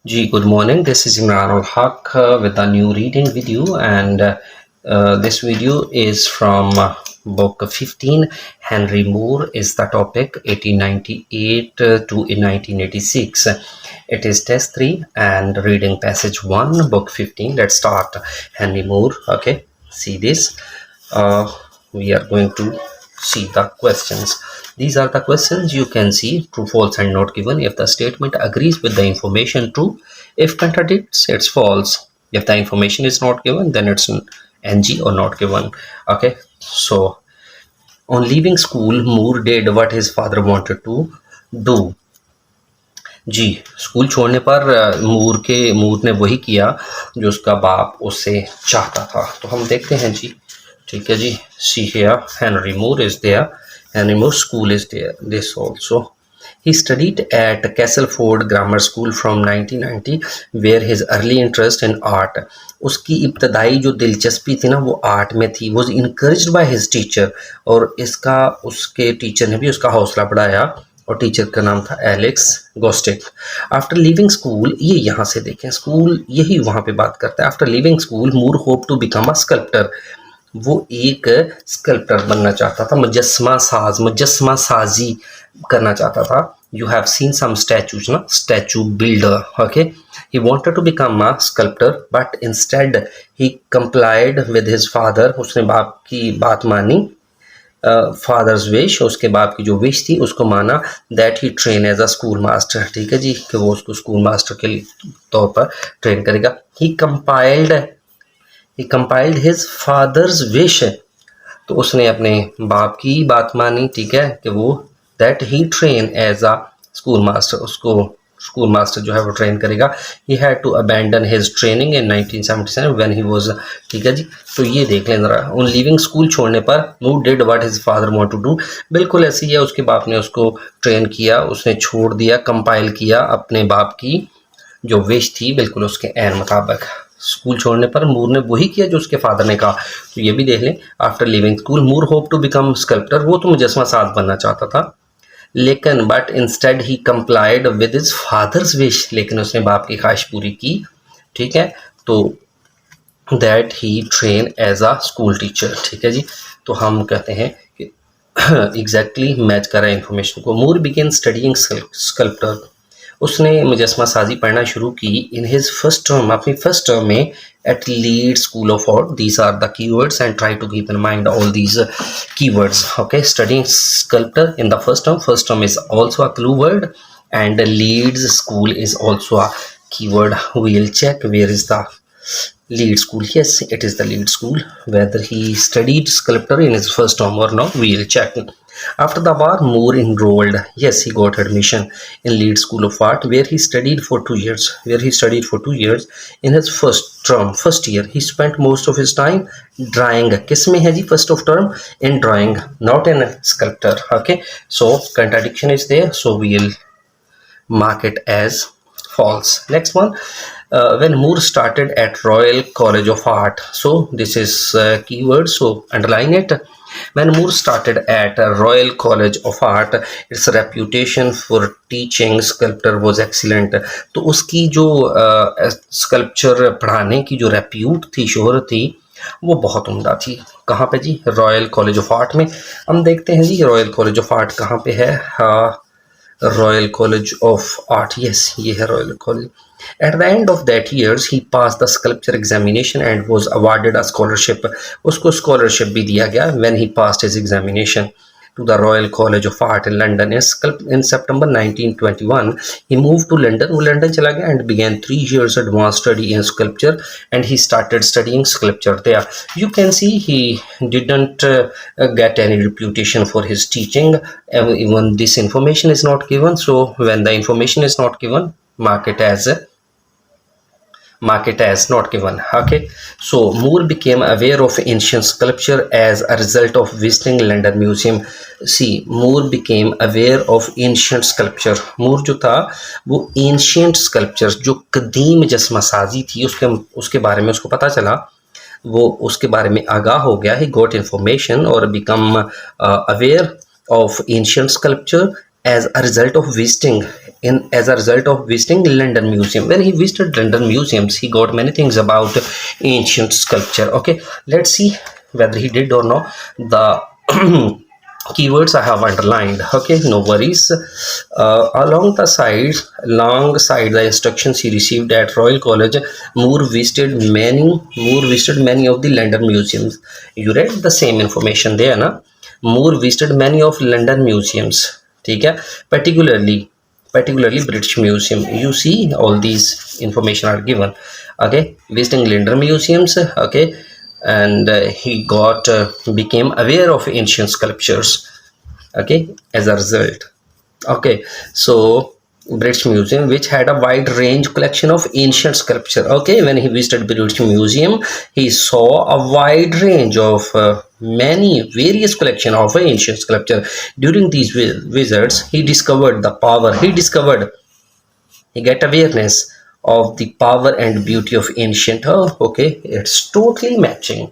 Ji, good morning. This is Imran ul Haq with a new reading video, and this video is from book 15. Henry Moore is the topic, 1898 to 1986. It is test 3 and reading passage 1, book 15. Let's start. Henry Moore. Okay, see this. We are going to see the questions. These are the questions. You can see true, false, and not given. If the statement agrees with the information, true. If contradicts, it's false. If the information is not given, then it's NG or not given. Okay, so on leaving school, Moore did what his father wanted to do. जी, school छोड़ने पर मूर ने वही किया जो उसका बाप उससे चाहता था। तो हम देखते हैं जी, ठीक है जी। See here Henry Moore is there, Henry Moore school is there, this also. He studied at Castleford Grammar School from 1990, where his early interest in art, उसकी इब्तदाई जो दिलचस्पी थी ना वो आर्ट में थी, was encouraged by his teacher, और इसका उसके टीचर ने भी उसका हौसला बढ़ाया, और टीचर का नाम था एलेक्स गोस्टिक। आफ्टर लिविंग स्कूल, ये यहाँ से देखें, स्कूल यही वहाँ पे बात करता है। After leaving school, Moore hope to become a sculptor, वो एक स्कल्प्टर बनना चाहता था, मुजस्मा साजी करना चाहता था। You have seen some statues ना, statue builder. Okay, he wanted to become a sculptor but instead he complied with his father, उसने बाप की बात मानी, फादर्स विश, उसके बाप की जो विश थी उसको माना, that he train as a school master, ठीक है जी, कि वो उसको स्कूल मास्टर के तौर पर ट्रेन करेगा। ही कंपाइल्ड हिज फादर्स विश, तो उसने अपने बाप की बात मानी, ठीक है, कि वो that he train as a school master, उसको स्कूल मास्टर जो है वो ट्रेन करेगा। He had to abandon his training in 1977 when he was, ठीक है जी। तो ये देख लें जरा, ऑन लिविंग स्कूल छोड़ने पर Moore did what his father want to do, बिल्कुल ऐसी है, उसके बाप ने उसको ट्रेन किया, उसने छोड़ दिया, कंपाइल किया अपने बाप की जो विश थी, बिल्कुल उसके ऐन मुताबिक। स्कूल छोड़ने पर मूर ने वही किया जो उसके फादर ने कहा। तो ये भी देख लें, after leaving school Moore hope to become sculptor, वो तो मुजस्मा साज बनना चाहता था, लेकिन but instead he complied with his father's wish, लेकिन उसने बाप की ख्वाहिश पूरी की, ठीक है, तो that he train as a school teacher, ठीक है जी। तो हम कहते हैं कि एग्जैक्टली मैच कर रहा है इन्फॉर्मेशन को। मूर बिगेन स्टडीइंग स्कल्प्टर, उसने मुजस्मा साजी पढ़ना शुरू की इन हिज फर्स्ट टर्म, अपनी फर्स्ट टर्म में, at Leeds school of art. These are the keywords and try to keep in mind all these keywords. Okay, studying sculptor in the first term is also a clue word, and Leeds school is also a keyword. We'll check where is the Leeds school. Yes, it is the Leeds school. Whether he studied sculptor in his first term or not, we'll check. After the war, Moore enrolled. Yes, he got admission in Leeds School of Art, where he studied for 2 years. In his first year, he spent most of his time drawing. किस में है जी first of term? In drawing, not in sculptor. Okay, so contradiction is there, so we'll mark it as false. Next one, when Moore started at Royal College of Art, so this is keyword, so underline it. When Moore started at Royal College of Art, its reputation for teaching sculpture was excellent. तो उसकी जो sculpture पढ़ाने की जो repute थी, शोहरत थी, वो बहुत उम्दा थी। कहाँ पे जी? रॉयल कॉलेज ऑफ आर्ट में। हम देखते हैं जी रॉयल कॉलेज ऑफ आर्ट कहाँ पे है। Royal college of art, yes, ये है royal college. At the end of that years, he passed the sculpture examination and was awarded a scholarship. उसको scholarship भी दिया गया when he passed his examination to the Royal College of Art in London. In September 1921, he moved to London. वो London चला गया and began 3 years advanced study in sculpture, and he started studying sculpture there. You can see he didn't get any reputation for his teaching. Even this information is not given. So when the information is not given, mark it as not given. Okay, so Moore became aware of ancient sculpture as a result of visiting London Museum. See, Moore became aware of ancient sculpture. Moore जो था वो ancient sculpture, जो कदीम जस्मासाजी थी, उसके बारे में उसको पता चला, वो उसके बारे में आगाह हो गया। He got information or become aware of ancient sculpture as a result of visiting in as a result of visiting London Museum. When he visited London museums, he got many things about ancient sculpture. Okay, let's see whether he did or not. The keywords I have underlined. Okay, no worries. Alongside the instructions he received at Royal College, Moore visited many of the London museums. You read the same information there, na? Moore visited many of London museums. ठीक है, particularly British Museum. You see, all these information are given. Okay, visiting London museums. Okay, and he became aware of ancient sculptures. Okay, as a result. Okay, so British Museum, which had a wide range collection of ancient sculpture. Okay, when he visited British Museum, he saw a wide range of many various collection of ancient sculpture. During these visits, he get awareness of the power and beauty of ancient. Okay, it's totally matching.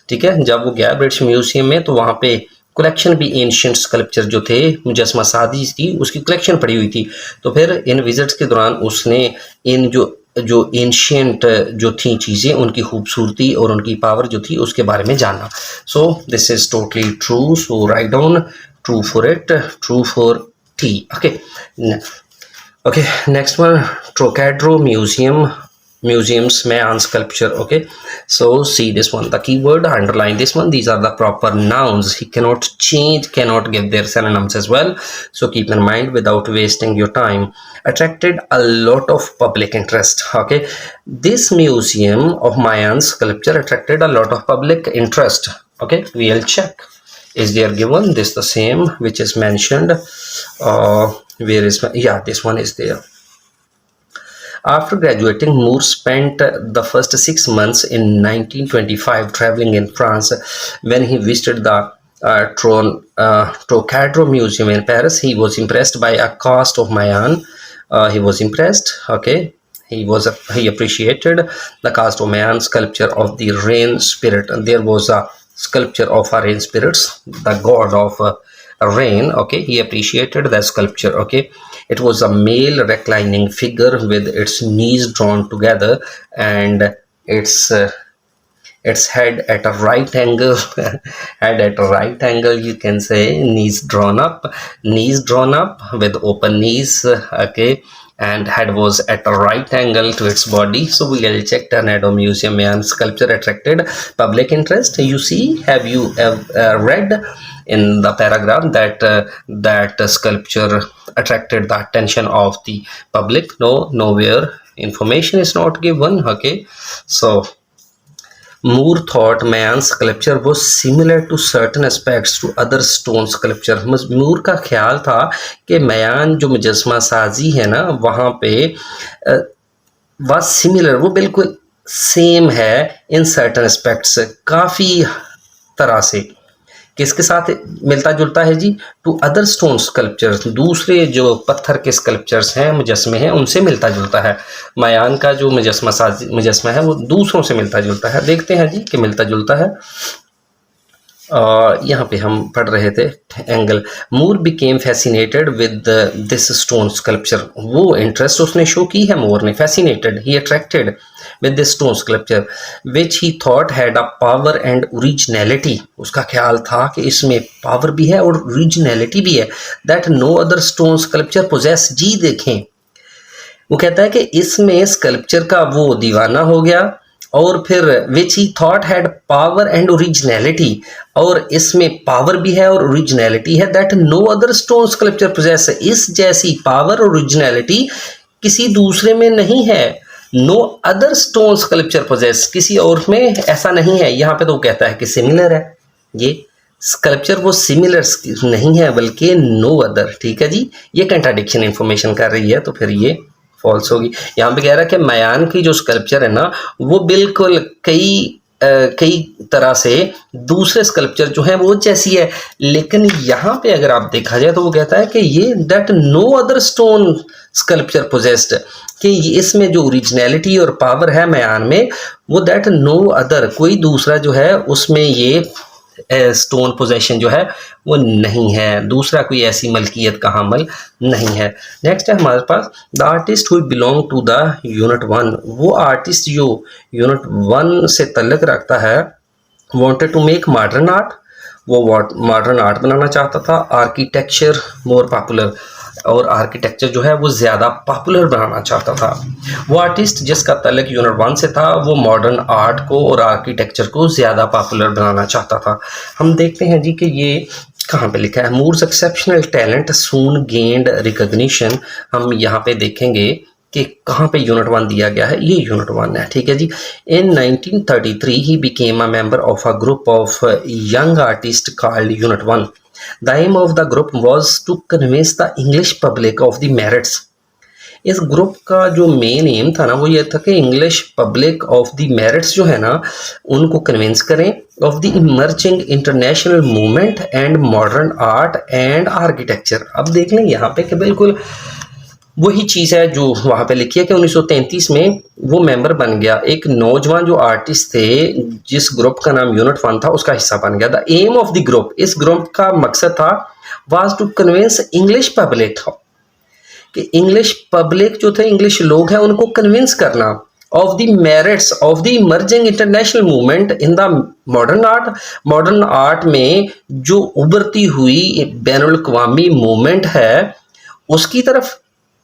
ठीक है, जब वो गया British museum में तो वहां पे collection भी एंशियंट स्कल्पचर जो थे, मुजस्मा सादी थी, उसकी कलेक्शन पड़ी हुई थी. तो फिर इन विजिट्स के दौरान उसने इन जो एंशियंट जो थी चीज़ें, उनकी खूबसूरती और उनकी पावर जो थी उसके बारे में जाना. So this is totally true. So write down true for it, true for T. Okay, next one, Trocadero Museum's Mayan sculpture. Okay, so see this one, the keyword, underline this one. These are the proper nouns. He cannot give their synonyms as well. So keep in mind without wasting your time. Attracted a lot of public interest. Okay, this museum of Mayan sculpture attracted a lot of public interest. Okay, we'll check. Is there given this the same which is mentioned? Where is this one is there. After graduating, Moore spent the first 6 months in 1925 traveling in France. When he visited the Trocadero Museum in Paris, he was impressed by a cast of Mayan. He was impressed. Okay, he appreciated the cast of Mayan sculpture of the rain spirit. And there was a sculpture of a rain spirits, the god of rain. Okay, he appreciated that sculpture. Okay, it was a male reclining figure with its knees drawn together and its head at a right angle. You can say, knees drawn up with open knees. Okay, and head was at a right angle to its body. So we will check Tornado Museum Mayan sculpture attracted public interest. You see, have you read in the paragraph that sculpture attracted the attention of the public? No, nowhere information is not given. Okay, so Moore thought Mayan sculpture was similar to certain aspects to other stone sculpture. Moore का ख्याल था कि मयान जो मुजस्मा साजी है ना, वहाँ पे was similar, वो बिल्कुल सेम है इन certain aspects, काफ़ी तरह से. किसके साथ मिलता जुलता है जी? टू अदर स्टोन स्कल्पचर्स, दूसरे जो पत्थर के स्कल्पचर्स हैं, मुजस्मे हैं, उनसे मिलता जुलता है. मयान का जो मुजस्मा है वो दूसरों से मिलता जुलता है. देखते हैं जी कि मिलता जुलता है. यहाँ पे हम पढ़ रहे थे एंगल. Moore became fascinated with this stone sculpture. वो इंटरेस्ट उसने शो की है मूर ने. Fascinated, he attracted with this stone sculpture which he thought had a power and originality. उसका ख्याल था कि इसमें पावर भी है और ओरिजिनलिटी भी है. That no other stone sculpture possesses. जी देखें, वो कहता है कि इसमें स्कल्पचर का वो दीवाना हो गया. और फिर which he thought had power and originality, और इसमें पावर भी है और ओरिजिनलिटी है. That no other stone sculpture possesses. इस जैसी पावर और ओरिजिनलिटी किसी दूसरे में नहीं है. No other stone sculpture possess, किसी और में ऐसा नहीं है. यहाँ पे तो कहता है कि सिमिलर है. ये स्कल्पचर वो सिमिलर नहीं है बल्कि नो अदर. ठीक है जी, ये कंट्राडिक्शन इंफॉर्मेशन कर रही है, तो फिर ये फॉल्स होगी. यहाँ पे कह रहा है कि मयान की जो स्कल्पचर है ना, वो बिल्कुल कई तरह से दूसरे स्कल्पचर जो है वो जैसी है. लेकिन यहाँ पे अगर आप देखा जाए तो वो कहता है कि ये that no other stone sculpture possessed, कि इसमें जो ओरिजिनलिटी और पावर है मयान में, वो दैट नो अदर, कोई दूसरा जो है उसमें ये स्टोन पोजेशन जो है वो नहीं है, दूसरा कोई ऐसी मलकियत का हामिल नहीं है। नेक्स्ट है हमारे पास the artist who belong to the unit 1, वो आर्टिस्ट जो यूनिट 1 से तल्लक रखता है, wanted to make modern art, वो मॉडर्न आर्ट बनाना चाहता था, आर्किटेक्चर मोर पॉपुलर, और आर्किटेक्चर जो है वो ज़्यादा पॉपुलर बनाना चाहता था। वो आर्टिस्ट जिसका तल्लक यूनिट 1 से था वो मॉडर्न आर्ट को और आर्किटेक्चर को ज़्यादा पॉपुलर बनाना चाहता था। हम देखते हैं जी कि ये कहाँ पे लिखा है, मूर्स एक्सेप्शनल टैलेंट सून गेन्ड रिकॉग्निशन। हम यहाँ पे देखेंगे कि कहाँ पे यूनिट 1 दिया गया है, ये यूनिट 1 है, ठीक है जी। इन 1933 he became a member of a group of young artist called unit 1। The aim of the group was to convince the English public of the merits. इस ग्रुप का जो मेन एम था ना वो ये था कि English public of the merits जो है ना उनको कन्विंस करें of the emerging international movement and modern art and architecture. अब देख लें यहाँ पे कि बिल्कुल वही चीज़ है जो वहाँ पे लिखी है कि 1933 में वो मेंबर बन गया, एक नौजवान जो आर्टिस्ट थे जिस ग्रुप का नाम यूनिट 1 था उसका हिस्सा बन गया। The aim of the group, इस ग्रुप का मकसद था was to convince English public, कि इंग्लिश पब्लिक जो थे, इंग्लिश लोग हैं, उनको कन्विंस करना of the merits of the emerging international movement in the modern art, modern art में जो उभरती हुई बैनुल अक़वामी मूवमेंट है उसकी तरफ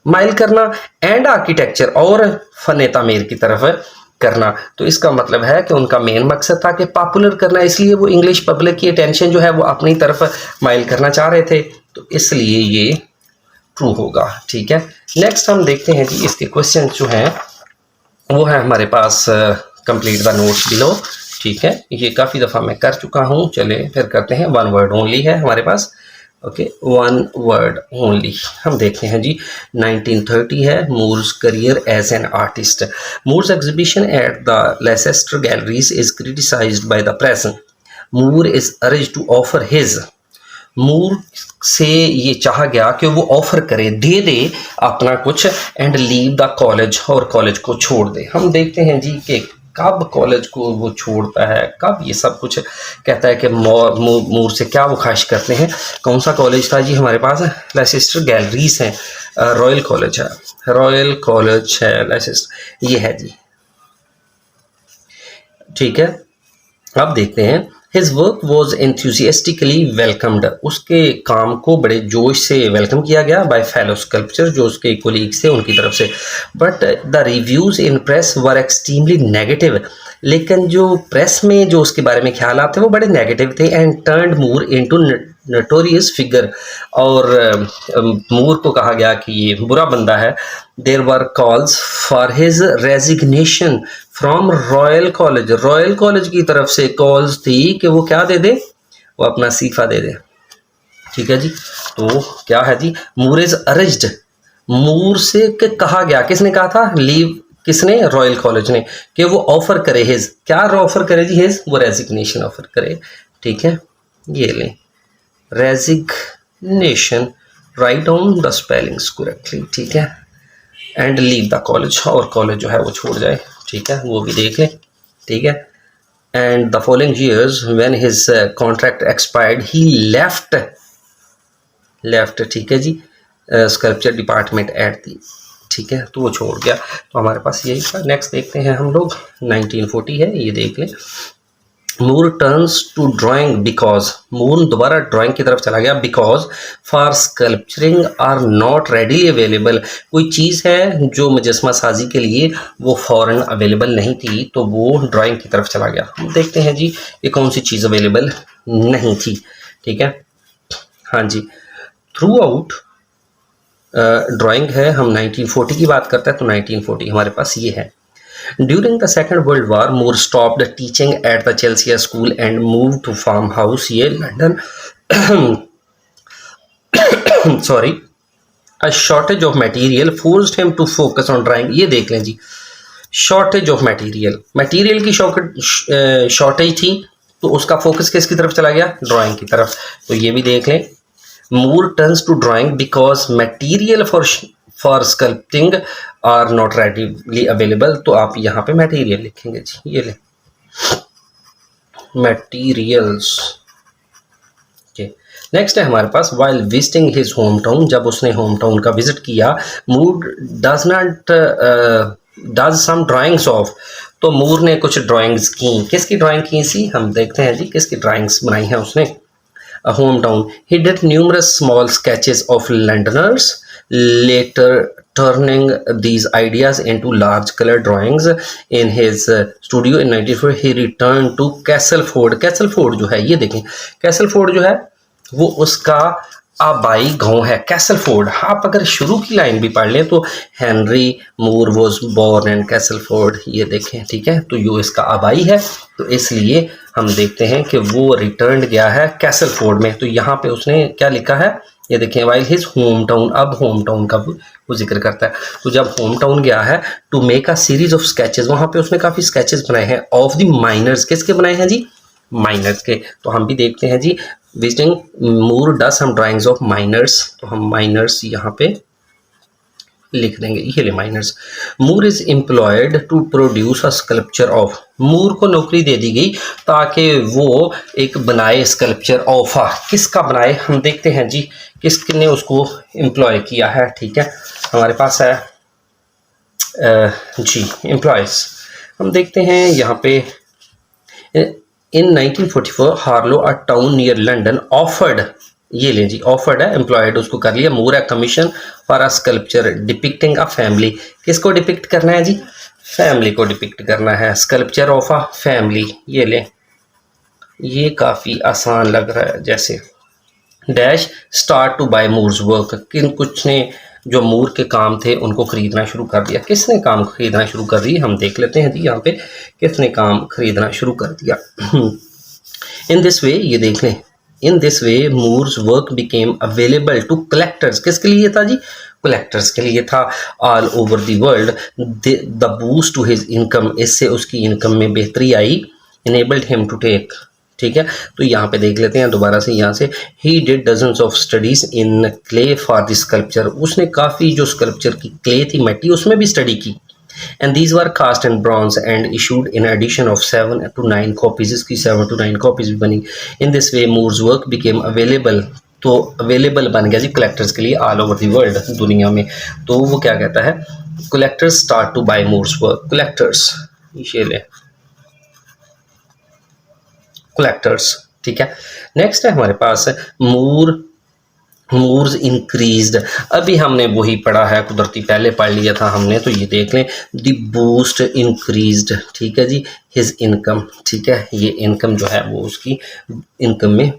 माइल करना, एंड आर्किटेक्चर और फन तामीर की तरफ करना। तो इसका मतलब है कि उनका मेन मकसद था कि पॉपुलर करना, इसलिए वो इंग्लिश पब्लिक की अटेंशन जो है वो अपनी तरफ माइल करना चाह रहे थे, तो इसलिए ये ट्रू होगा, ठीक है। नेक्स्ट हम देखते हैं कि इसके क्वेश्चन जो हैं वो है हमारे पास कंप्लीट द नोट्स बिलो, ठीक है। ये काफ़ी दफ़ा मैं कर चुका हूँ, चले फिर करते हैं। 1 वर्ड ओनली है हमारे पास, ओके, 1 वर्ड ओनली। हम देखते हैं जी 1930 है, Moore's career as an artist. Moore's exhibition at the Leicester galleries is criticised by the press. Moore is urged to offer his, Moore से ये चाहा गया कि वो ऑफर करे, दे दे अपना कुछ, एंड लीव द कॉलेज, और कॉलेज को छोड़ दे। हम देखते हैं जी कि कब कॉलेज को वो छोड़ता है, कब ये सब कुछ कहता है कि मूर से क्या वो ख्वाहिश करते हैं। कौन सा कॉलेज था जी हमारे पास, लेसेस्टर गैलरीज हैं, रॉयल कॉलेज है, रॉयल कॉलेज है लेसेस्टर, ये है जी, ठीक है। अब देखते हैं His work was enthusiastically welcomed, उसके काम को बड़े जोश से वेलकम किया गया by fellow sculptor, जो उसके कोलीग्स थे उनकी तरफ से। But the reviews in press were extremely negative, लेकिन जो प्रेस में जो उसके बारे में ख्याल थे वो बड़े नेगेटिव थे। And turned Moore into notorious figure, और मूर को कहा गया कि ये बुरा बंदा है। There were calls for his resignation from Royal College, Royal College की तरफ से कॉल्स थी कि वो क्या दे दे, वो अपना इस्तीफा दे दे, ठीक है जी। तो क्या है जी, मूर इज अर्ज्ड, मूर से कहा गया, किसने कहा था, लीव, किसने, रॉयल कॉलेज ने, कि वो ऑफर करे हिज, क्या ऑफर करे जी, हिज, वो रेजिग्नेशन ऑफर करे, ठीक है। ये लें resignation, write down the spellings correctly, ठीक है, एंड लीव द कॉलेज, और कॉलेज जो है वो छोड़ जाए, ठीक है, वो भी देख लें, ठीक है। And the following years when his contract expired he left, ठीक है जी, स्कल्पचर डिपार्टमेंट एट दी, ठीक है, तो वो छोड़ गया। तो हमारे पास यही था। नेक्स्ट देखते हैं हम लोग 1940 है, ये देख लें। Moore turns to drawing because, Moore दोबारा ड्राइंग की तरफ चला गया, because for sculpturing are not readily available, कोई चीज़ है जो मुजस्मा साजी के लिए वो फ़ौरन अवेलेबल नहीं थी, तो वो ड्राइंग की तरफ चला गया। हम देखते हैं जी ये कौन सी चीज़ अवेलेबल नहीं थी, ठीक है, हाँ जी। थ्रू आउट ड्राइंग है, हम 1940 की बात करते हैं, तो 1940 हमारे पास ये है। During the second world war Moore stopped teaching at the Chelsea school and move to farm house, ये London, sorry, a shortage of material forced him to focus on drawing, ये देख लें जी, शॉर्टेज ऑफ मटेरियल, मटेरियल की shortage थी, तो उसका focus किसकी तरफ चला गया, ड्राइंग की तरफ, तो ये भी देख लें। Moore turns to drawing because material for sculpting are not readily available, तो आप यहाँ पे मटेरियल लिखेंगे जी, ये ले मटेरियल्स, नेक्स्ट है हमारे पास while visiting his home town, जब उसने होम टाउन का विजिट किया, Moore does some drawings of, तो मूर ने कुछ ड्राइंग्स की। किसकी ड्राइंग की सी, हम देखते हैं जी किसकी ड्राइंग्स बनाई हैं उसने। Home town, he did numerous small sketches of Londoners, later turning these ideas into large color drawings. In his studio in 1994 he returned to Castleford. Castleford जो है ये देखें, Castleford जो है वो उसका आबाई गांव है कैसलफोर्ड। आप अगर शुरू की लाइन भी पढ़ लें तो Henry Moore was born in Castleford, ये देखें ठीक है, तो ये इसका आबाई है, तो इसलिए हम देखते हैं कि वो रिटर्न गया है कैसलफोर्ड में। तो यहाँ पे उसने क्या लिखा है, ये देखें, वाइल हिज होम टाउन, अब होम टाउन का वो जिक्र करता है। तो जब होम टाउन गया है to make a series of sketches, वहाँ पे उसने काफ़ी स्केचेस बनाए हैं ऑफ द माइनर्स, किसके बनाए हैं जी, माइनर्स के। तो हम भी देखते हैं जी, visiting Moore does some drawings of miners, तो हम माइनर्स यहाँ पे लिख देंगे, ये ले miners. Moore is employed to produce a sculpture of, Moore को नौकरी दे दी गई ताकि वो एक बनाए स्कल्पचर ऑफ, किसका बनाए, हम देखते हैं जी किसने उसको एम्प्लॉय किया है। ठीक है, हमारे पास है जी एम्प्लॉयज, हम देखते हैं यहाँ पे इन 1944 हार्लो अ टाउन नियर लंडन ऑफर्ड, ये लें जी ऑफर्ड है, एम्प्लॉयड उसको कर लिया, मूर है commission for a sculpture depicting a family, किसको डिपिक्ट करना है जी, फैमिली को डिपिक्ट करना है, स्कल्पचर ऑफ अ फैमिली, ये लें, ये काफ़ी आसान लग रहा है जैसे। Dash start to buy Moore's work, किन कुछ ने जो मूर के काम थे उनको खरीदना शुरू कर दिया, किसने काम खरीदना शुरू कर दिया, हम देख लेते हैं जी यहाँ पे किसने काम खरीदना शुरू कर दिया। इन दिस वे, ये देख लें, in this way Moore's work became available to collectors, किसके लिए था जी, कलेक्टर्स के लिए था, all over the world. The boost to his income, इससे उसकी इनकम में बेहतरी आई, इनेबल्ड हिम टू टेक, ठीक है। तो यहाँ पे देख लेते हैं दोबारा से, यहाँ से he did dozens of studies in clay for the sculpture, उसने काफ़ी जो स्कल्पचर की क्ले थी मिट्टी उसमें भी स्टडी की, and these were cast in bronze and issued in edition of 7 to 9 copies, इसकी 7 to 9 कॉपीज भी बनी। In this way Moore's work became available, तो अवेलेबल बन गया जी कलेक्टर्स के लिए ऑल ओवर द वर्ल्ड, दुनिया में। तो वो क्या कहता है, collectors start to buy Moore's work, collectors, ये ले कलेक्टर्स, ठीक है। नेक्स्ट है हमारे पास मूर्स इंक्रीज्ड, अभी हमने वही पढ़ा है कुदरती, पहले पढ़ लिया था हमने, तो ये देख लें, द बूस्ट इंक्रीज्ड, ठीक है जी, हिज इनकम, ठीक है, ये इनकम जो है वो उसकी इनकम में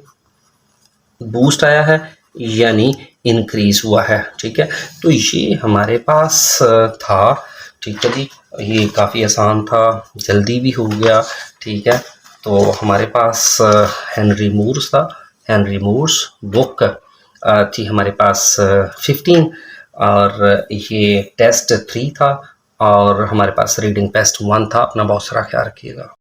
बूस्ट आया है यानी इंक्रीज हुआ है, ठीक है। तो ये हमारे पास था, ठीक है जी, ये काफ़ी आसान था, जल्दी भी हो गया, ठीक है। तो हमारे पास हेनरी मूर्स था, हेनरी मूर्स बुक थी हमारे पास 15, और ये टेस्ट 3 था, और हमारे पास रीडिंग टेस्ट 1 था। अपना बहुत सारा ख्याल रखिएगा।